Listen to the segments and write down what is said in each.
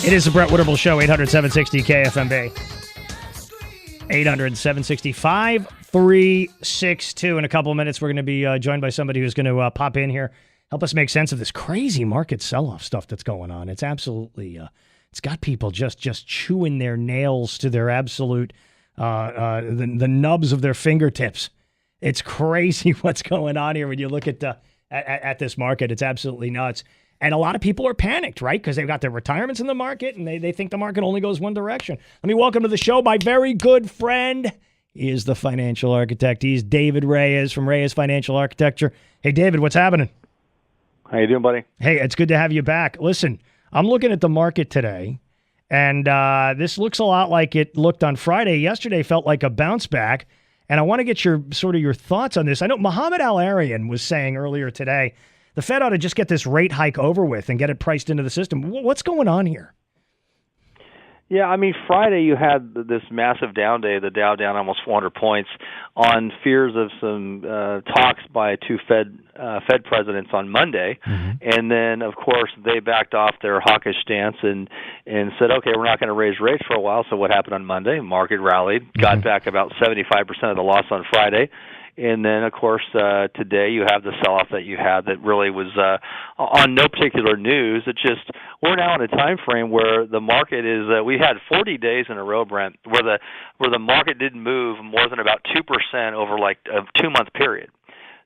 It is the Brett Winterble Show, 800-760 KFMB. 800-760-5362. In a couple of minutes, we're going to be joined by somebody who's going to pop in here, help us make sense of this crazy market sell-off stuff that's going on. It's absolutely, it's got people just chewing their nails to their absolute, the nubs of their fingertips. It's crazy what's going on here when you look at this market. It's absolutely nuts. And a lot of people are panicked, right? Because they've got their retirements in the market, and they think the market only goes one direction. Let me welcome to the show my very good friend. He is the financial architect. He's David Reyes from Reyes Financial Architecture. Hey, David, what's happening? How you doing, buddy? Hey, it's good to have you back. Listen, I'm looking at the market today, and this looks a lot like it looked on Friday. Yesterday felt like a bounce back, and I want to get your thoughts on this. I know Mohammed Al-Arian was saying earlier today, the Fed ought to just get this rate hike over with and get it priced into the system. What's going on here? Yeah, I mean, Friday you had this massive down day, the Dow down almost 400 points on fears of some talks by two Fed presidents on Monday. Mm-hmm. And then, of course, they backed off their hawkish stance and said, okay, we're not going to raise rates for a while. So what happened on Monday? Market rallied, got back about 75% of the loss on Friday. And then, of course, today you have the sell-off that you had that really was on no particular news. It's just we're now in a time frame where the market is. We had 40 days in a row, Brent, where the market didn't move more than about 2% over like a 2-month period.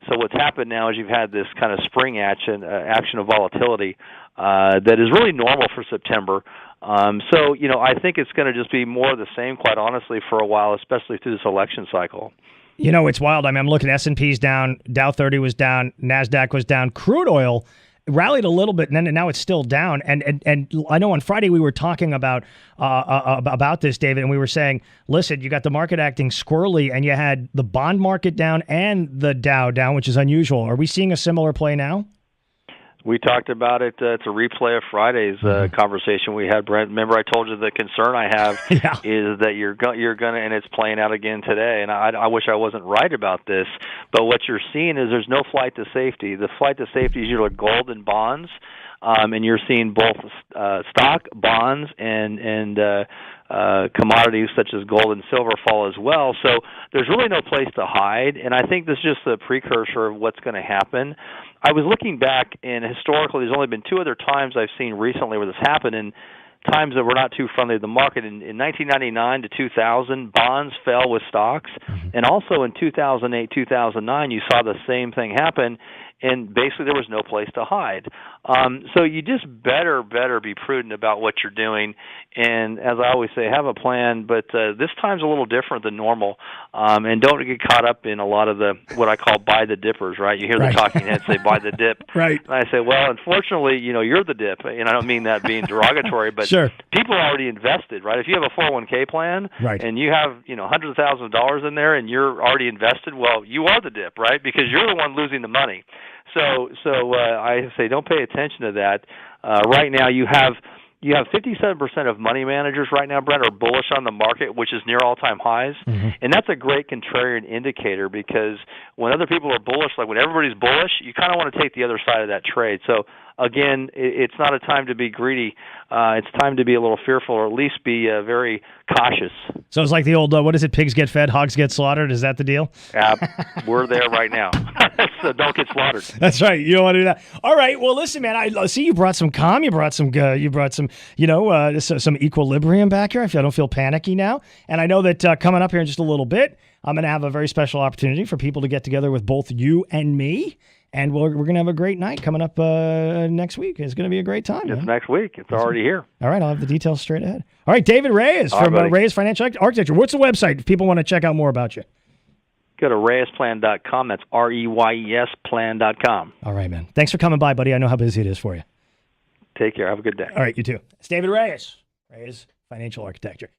So what's happened now is you've had this kind of spring action of volatility that is really normal for September. So I think it's going to just be more of the same, quite honestly, for a while, especially through this election cycle. You know, it's wild. I mean, I'm looking, S&P's down, Dow 30 was down, NASDAQ was down. Crude oil rallied a little bit, and now it's still down. And I know on Friday we were talking about this, David, and we were saying, listen, you got the market acting squirrely, and you had the bond market down and the Dow down, which is unusual. Are we seeing a similar play now? We talked about it. It's a replay of Friday's conversation we had, Brent. Remember, I told you the concern I have is that you're going to, and it's playing out again today. And I wish I wasn't right about this, but what you're seeing is there's no flight to safety. The flight to safety is usually gold and bonds, and you're seeing both stock, bonds, and commodities such as gold and silver fall as well. So there's really no place to hide, and I think this is just a precursor of what's going to happen. I was looking back, and historically there's only been 2 other times I've seen recently where this happened, and times that were not too friendly to the market. In 1999 to 2000, bonds fell with stocks, and also in 2008, 2009, you saw the same thing happen, and basically there was no place to hide. So you just better be prudent about what you're doing, and as I always say, have a plan, but this time's a little different than normal, and don't get caught up in a lot of the, what I call buy the dippers, right? You hear the talking heads say buy the dip. Right. And I say, well, unfortunately, you're the dip, and I don't mean that being derogatory, but sure. People are already invested, right? If you have a 401k plan and you have, hundreds of thousands of dollars in there and you're already invested, well, you are the dip, right? Because you're the one losing the money. So I say don't pay attention to that. Right now you have 57% of money managers right now, Brent, are bullish on the market, which is near all-time highs. And that's a great contrarian indicator because when other people are bullish, like when everybody's bullish, you kind of want to take the other side of that trade. So, again, it's not a time to be greedy. It's time to be a little fearful or at least be very cautious. So it's like the old, what is it, pigs get fed, hogs get slaughtered? Is that the deal? We're there right now. So don't get slaughtered. That's right. You don't want to do that. All right. Well, listen, man, I see you brought some calm. You brought some some equilibrium back here. I don't feel panicky now. And I know that coming up here in just a little bit, I'm going to have a very special opportunity for people to get together with both you and me. And we're going to have a great night coming up next week. It's going to be a great time. It's next week. It's already here. All right. I'll have the details straight ahead. All right. David Reyes from Reyes Financial Architecture. What's the website if people want to check out more about you? Go to reyesplan.com. That's REYES plan.com. All right, man. Thanks for coming by, buddy. I know how busy it is for you. Take care. Have a good day. All right. You too. It's David Reyes, Reyes Financial Architecture.